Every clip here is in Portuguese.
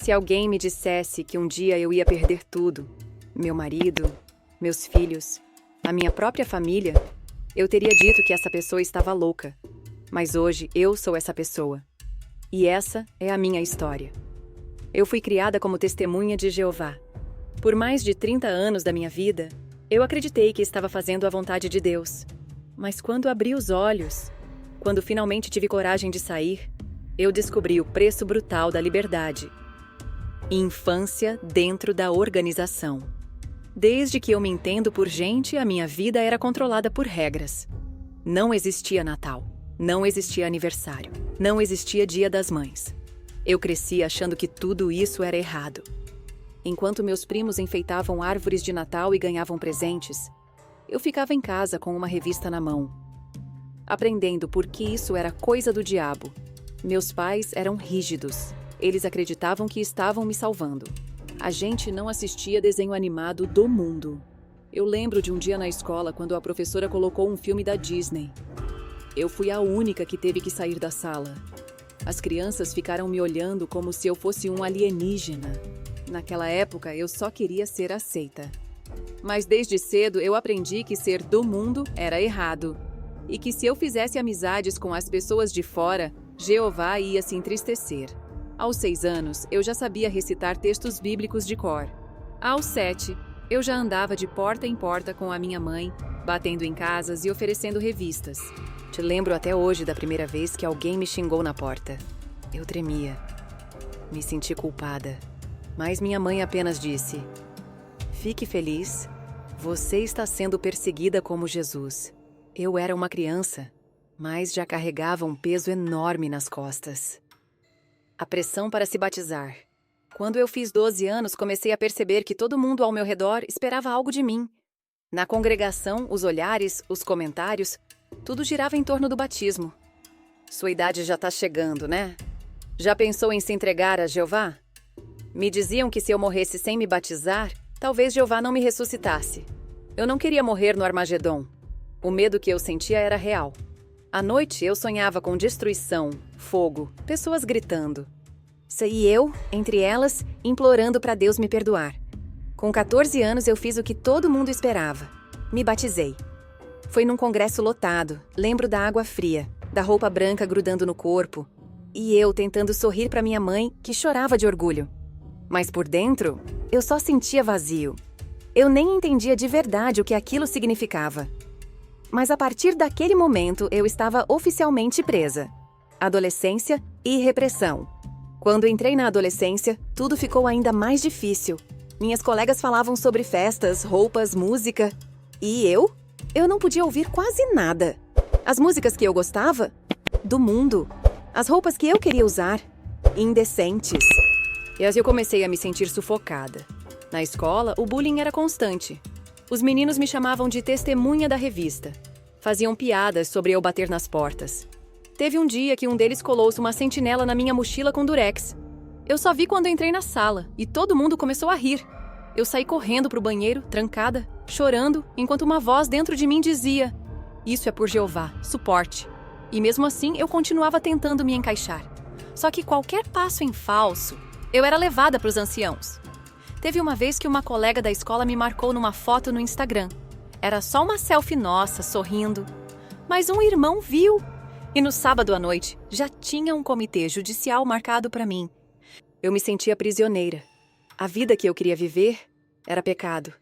Se alguém me dissesse que um dia eu ia perder tudo, meu marido, meus filhos, a minha própria família, eu teria dito que essa pessoa estava louca. Mas hoje eu sou essa pessoa. E essa é a minha história. Eu fui criada como testemunha de Jeová. Por mais de 30 anos da minha vida, eu acreditei que estava fazendo a vontade de Deus. Mas quando abri os olhos, quando finalmente tive coragem de sair, eu descobri o preço brutal da liberdade. Infância dentro da organização. Desde que eu me entendo por gente, a minha vida era controlada por regras. Não existia Natal, não existia aniversário, não existia Dia das Mães. Eu cresci achando que tudo isso era errado. Enquanto meus primos enfeitavam árvores de Natal e ganhavam presentes, eu ficava em casa com uma revista na mão, aprendendo por que isso era coisa do diabo. Meus pais eram rígidos. Eles acreditavam que estavam me salvando. A gente não assistia desenho animado do mundo. Eu lembro de um dia na escola quando a professora colocou um filme da Disney. Eu fui a única que teve que sair da sala. As crianças ficaram me olhando como se eu fosse um alienígena. Naquela época, eu só queria ser aceita. Mas desde cedo eu aprendi que ser do mundo era errado. E que se eu fizesse amizades com as pessoas de fora, Jeová ia se entristecer. Aos 6 anos, eu já sabia recitar textos bíblicos de cor. Aos 7, eu já andava de porta em porta com a minha mãe, batendo em casas e oferecendo revistas. Te lembro até hoje da primeira vez que alguém me xingou na porta. Eu tremia. Me senti culpada. Mas minha mãe apenas disse: "Fique feliz. Você está sendo perseguida como Jesus." Eu era uma criança, mas já carregava um peso enorme nas costas. A pressão para se batizar. Quando eu fiz 12 anos, comecei a perceber que todo mundo ao meu redor esperava algo de mim. Na congregação, os olhares, os comentários, tudo girava em torno do batismo. Sua idade já está chegando, né? Já pensou em se entregar a Jeová? Me diziam que se eu morresse sem me batizar, talvez Jeová não me ressuscitasse. Eu não queria morrer no Armagedon. O medo que eu sentia era real. À noite, eu sonhava com destruição, fogo, pessoas gritando. E eu, entre elas, implorando para Deus me perdoar. Com 14 anos, eu fiz o que todo mundo esperava. Me batizei. Foi num congresso lotado. Lembro da água fria, da roupa branca grudando no corpo. E eu tentando sorrir para minha mãe, que chorava de orgulho. Mas por dentro, eu só sentia vazio. Eu nem entendia de verdade o que aquilo significava. Mas a partir daquele momento, eu estava oficialmente presa. Adolescência e repressão. Quando entrei na adolescência, tudo ficou ainda mais difícil. Minhas colegas falavam sobre festas, roupas, música. E eu? Eu não podia ouvir quase nada. As músicas que eu gostava? Do mundo. As roupas que eu queria usar? Indecentes. E assim eu comecei a me sentir sufocada. Na escola, o bullying era constante. Os meninos me chamavam de testemunha da revista. Faziam piadas sobre eu bater nas portas. Teve um dia que um deles colou-se uma sentinela na minha mochila com durex. Eu só vi quando entrei na sala e todo mundo começou a rir. Eu saí correndo para o banheiro, trancada, chorando, enquanto uma voz dentro de mim dizia: "Isso é por Jeová, suporte." E mesmo assim, eu continuava tentando me encaixar. Só que qualquer passo em falso, eu era levada para os anciãos. Teve uma vez que uma colega da escola me marcou numa foto no Instagram. Era só uma selfie nossa, sorrindo. Mas um irmão viu. E no sábado à noite, já tinha um comitê judicial marcado para mim. Eu me sentia prisioneira. A vida que eu queria viver era pecado.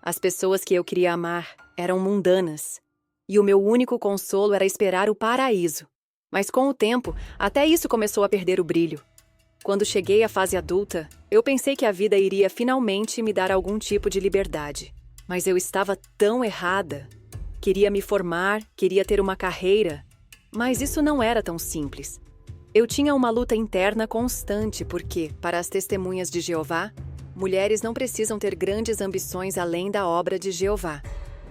As pessoas que eu queria amar eram mundanas. E o meu único consolo era esperar o paraíso. Mas com o tempo, até isso começou a perder o brilho. Quando cheguei à fase adulta, eu pensei que a vida iria finalmente me dar algum tipo de liberdade. Mas eu estava tão errada. Queria me formar, queria ter uma carreira. Mas isso não era tão simples. Eu tinha uma luta interna constante porque, para as testemunhas de Jeová, mulheres não precisam ter grandes ambições além da obra de Jeová.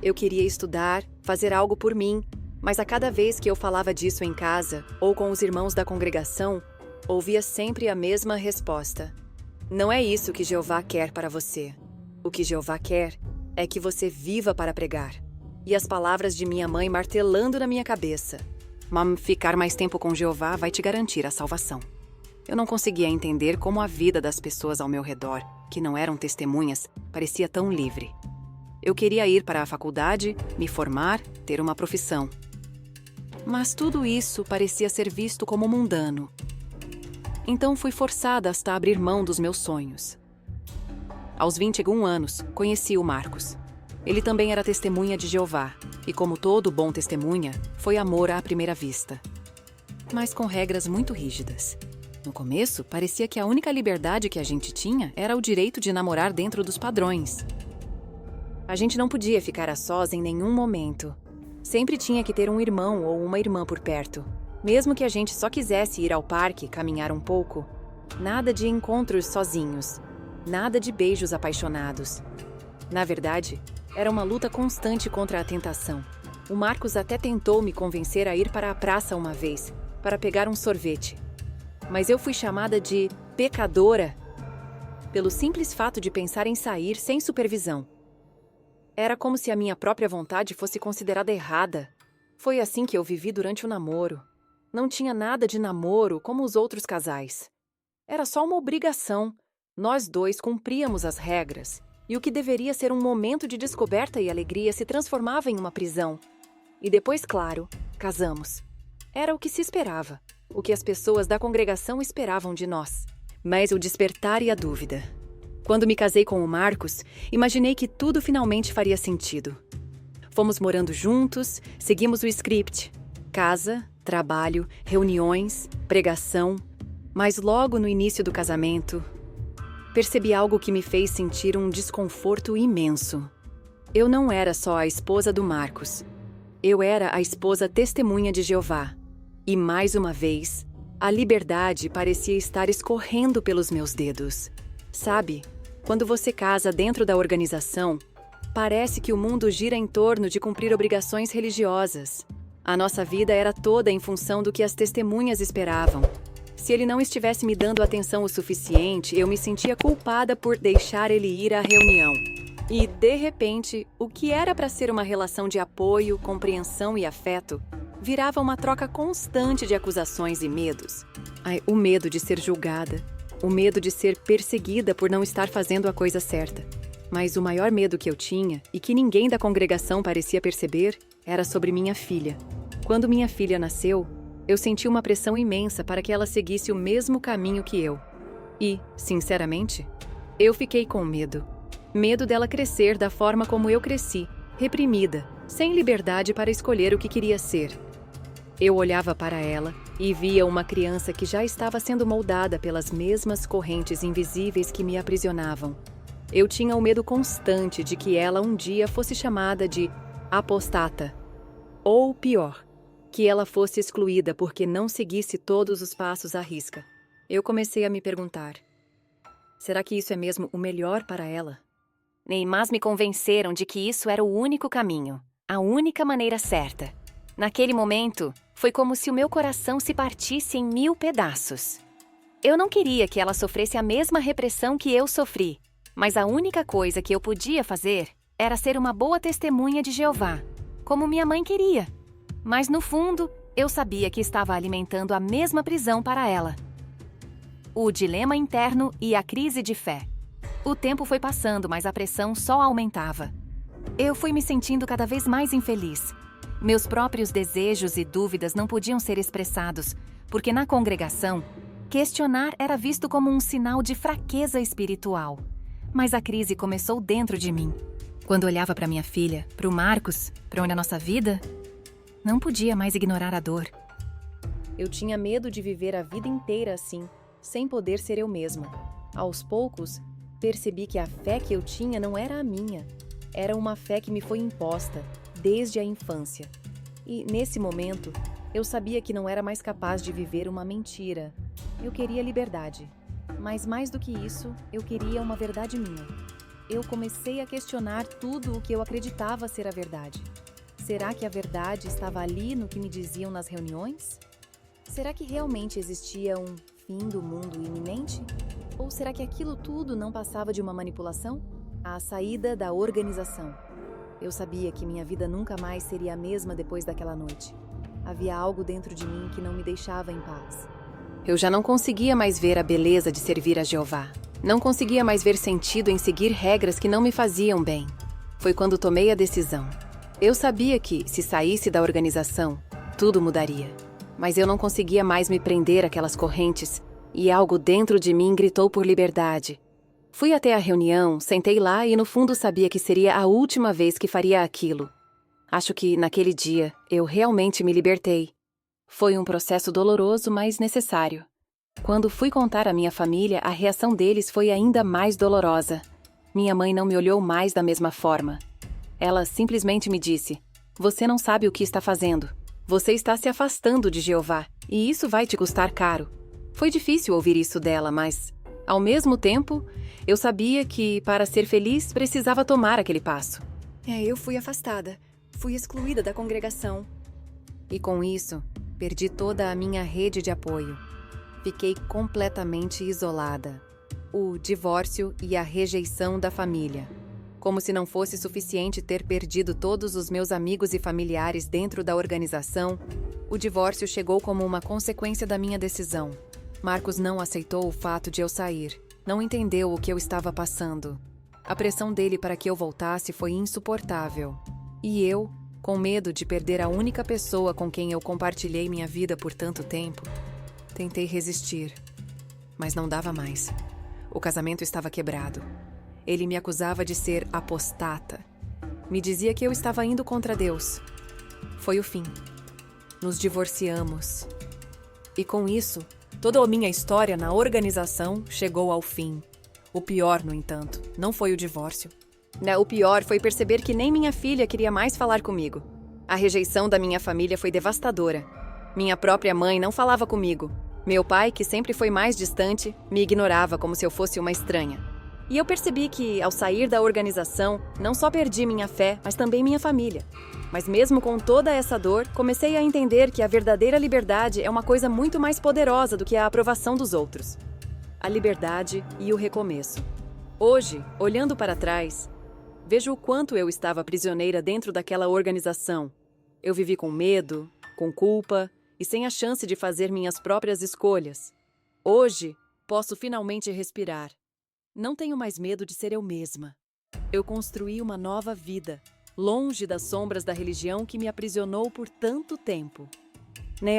Eu queria estudar, fazer algo por mim, mas a cada vez que eu falava disso em casa ou com os irmãos da congregação, ouvia sempre a mesma resposta: "Não é isso que Jeová quer para você. O que Jeová quer é que você viva para pregar." E as palavras de minha mãe martelando na minha cabeça: "Ficar mais tempo com Jeová vai te garantir a salvação." Eu não conseguia entender como a vida das pessoas ao meu redor, que não eram testemunhas, parecia tão livre. Eu queria ir para a faculdade, me formar, ter uma profissão. Mas tudo isso parecia ser visto como mundano. Então fui forçada a abrir mão dos meus sonhos. Aos 21 anos, conheci o Marcos. Ele também era testemunha de Jeová, e como todo bom testemunha, foi amor à primeira vista. Mas com regras muito rígidas. No começo, parecia que a única liberdade que a gente tinha era o direito de namorar dentro dos padrões. A gente não podia ficar a sós em nenhum momento. Sempre tinha que ter um irmão ou uma irmã por perto. Mesmo que a gente só quisesse ir ao parque, caminhar um pouco. Nada de encontros sozinhos. Nada de beijos apaixonados. Na verdade, era uma luta constante contra a tentação. O Marcos até tentou me convencer a ir para a praça uma vez, para pegar um sorvete. Mas eu fui chamada de pecadora pelo simples fato de pensar em sair sem supervisão. Era como se a minha própria vontade fosse considerada errada. Foi assim que eu vivi durante o namoro. Não tinha nada de namoro como os outros casais. Era só uma obrigação. Nós dois cumpríamos as regras. E o que deveria ser um momento de descoberta e alegria se transformava em uma prisão. E depois, claro, casamos. Era o que se esperava. O que as pessoas da congregação esperavam de nós. Mas o despertar e a dúvida. Quando me casei com o Marcos, imaginei que tudo finalmente faria sentido. Fomos morando juntos, seguimos o script. Casa, trabalho, reuniões, pregação. Mas logo no início do casamento, percebi algo que me fez sentir um desconforto imenso. Eu não era só a esposa do Marcos. Eu era a esposa testemunha de Jeová. E mais uma vez, a liberdade parecia estar escorrendo pelos meus dedos. Sabe, quando você casa dentro da organização, parece que o mundo gira em torno de cumprir obrigações religiosas. A nossa vida era toda em função do que as testemunhas esperavam. Se ele não estivesse me dando atenção o suficiente, eu me sentia culpada por deixar ele ir à reunião. E, de repente, o que era para ser uma relação de apoio, compreensão e afeto, virava uma troca constante de acusações e medos. O medo de ser julgada, o medo de ser perseguida por não estar fazendo a coisa certa. Mas o maior medo que eu tinha, e que ninguém da congregação parecia perceber, era sobre minha filha. Quando minha filha nasceu, eu senti uma pressão imensa para que ela seguisse o mesmo caminho que eu. E, sinceramente, eu fiquei com medo. Medo dela crescer da forma como eu cresci, reprimida, sem liberdade para escolher o que queria ser. Eu olhava para ela e via uma criança que já estava sendo moldada pelas mesmas correntes invisíveis que me aprisionavam. Eu tinha o medo constante de que ela um dia fosse chamada de apostata. Ou pior, que ela fosse excluída porque não seguisse todos os passos à risca. Eu comecei a me perguntar: será que isso é mesmo o melhor para ela? Mas me convenceram de que isso era o único caminho, a única maneira certa. Naquele momento, foi como se o meu coração se partisse em 1000 pedaços. Eu não queria que ela sofresse a mesma repressão que eu sofri, mas a única coisa que eu podia fazer era ser uma boa testemunha de Jeová, como minha mãe queria. Mas no fundo, eu sabia que estava alimentando a mesma prisão para ela. O dilema interno e a crise de fé. O tempo foi passando, mas a pressão só aumentava. Eu fui me sentindo cada vez mais infeliz. Meus próprios desejos e dúvidas não podiam ser expressados, porque na congregação, questionar era visto como um sinal de fraqueza espiritual. Mas a crise começou dentro de mim. Quando olhava para minha filha, para o Marcos, para onde a nossa vida, não podia mais ignorar a dor. Eu tinha medo de viver a vida inteira assim, sem poder ser eu mesma. Aos poucos, percebi que a fé que eu tinha não era a minha. Era uma fé que me foi imposta, desde a infância. E, nesse momento, eu sabia que não era mais capaz de viver uma mentira. Eu queria liberdade. Mas, mais do que isso, eu queria uma verdade minha. Eu comecei a questionar tudo o que eu acreditava ser a verdade. Será que a verdade estava ali no que me diziam nas reuniões? Será que realmente existia um fim do mundo iminente? Ou será que aquilo tudo não passava de uma manipulação? A saída da organização. Eu sabia que minha vida nunca mais seria a mesma depois daquela noite. Havia algo dentro de mim que não me deixava em paz. Eu já não conseguia mais ver a beleza de servir a Jeová. Não conseguia mais ver sentido em seguir regras que não me faziam bem. Foi quando tomei a decisão. Eu sabia que, se saísse da organização, tudo mudaria. Mas eu não conseguia mais me prender àquelas correntes, e algo dentro de mim gritou por liberdade. Fui até a reunião, sentei lá e no fundo sabia que seria a última vez que faria aquilo. Acho que, naquele dia, eu realmente me libertei. Foi um processo doloroso, mas necessário. Quando fui contar à minha família, a reação deles foi ainda mais dolorosa. Minha mãe não me olhou mais da mesma forma. Ela simplesmente me disse: "Você não sabe o que está fazendo. Você está se afastando de Jeová, e isso vai te custar caro." Foi difícil ouvir isso dela, mas, ao mesmo tempo, eu sabia que, para ser feliz, precisava tomar aquele passo. Eu fui afastada. Fui excluída da congregação. E com isso, perdi toda a minha rede de apoio. Fiquei completamente isolada. O divórcio e a rejeição da família. Como se não fosse suficiente ter perdido todos os meus amigos e familiares dentro da organização, o divórcio chegou como uma consequência da minha decisão. Marcos não aceitou o fato de eu sair. Não entendeu o que eu estava passando. A pressão dele para que eu voltasse foi insuportável. E eu, com medo de perder a única pessoa com quem eu compartilhei minha vida por tanto tempo, tentei resistir. Mas não dava mais. O casamento estava quebrado. Ele me acusava de ser apostata. Me dizia que eu estava indo contra Deus. Foi o fim. Nos divorciamos. E com isso, toda a minha história na organização chegou ao fim. O pior, no entanto, não foi o divórcio. O pior foi perceber que nem minha filha queria mais falar comigo. A rejeição da minha família foi devastadora. Minha própria mãe não falava comigo. Meu pai, que sempre foi mais distante, me ignorava como se eu fosse uma estranha. E eu percebi que, ao sair da organização, não só perdi minha fé, mas também minha família. Mas mesmo com toda essa dor, comecei a entender que a verdadeira liberdade é uma coisa muito mais poderosa do que a aprovação dos outros. A liberdade e o recomeço. Hoje, olhando para trás, vejo o quanto eu estava prisioneira dentro daquela organização. Eu vivi com medo, com culpa e sem a chance de fazer minhas próprias escolhas. Hoje, posso finalmente respirar. Não tenho mais medo de ser eu mesma. Eu construí uma nova vida, longe das sombras da religião que me aprisionou por tanto tempo.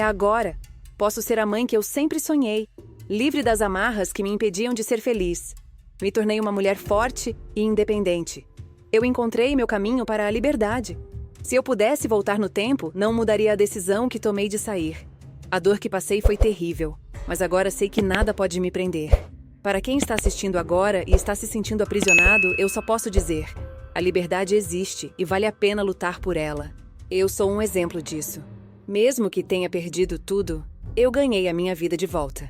Agora, posso ser a mãe que eu sempre sonhei, livre das amarras que me impediam de ser feliz. Me tornei uma mulher forte e independente. Eu encontrei meu caminho para a liberdade. Se eu pudesse voltar no tempo, não mudaria a decisão que tomei de sair. A dor que passei foi terrível, mas agora sei que nada pode me prender. Para quem está assistindo agora e está se sentindo aprisionado, eu só posso dizer: a liberdade existe e vale a pena lutar por ela. Eu sou um exemplo disso. Mesmo que tenha perdido tudo, eu ganhei a minha vida de volta.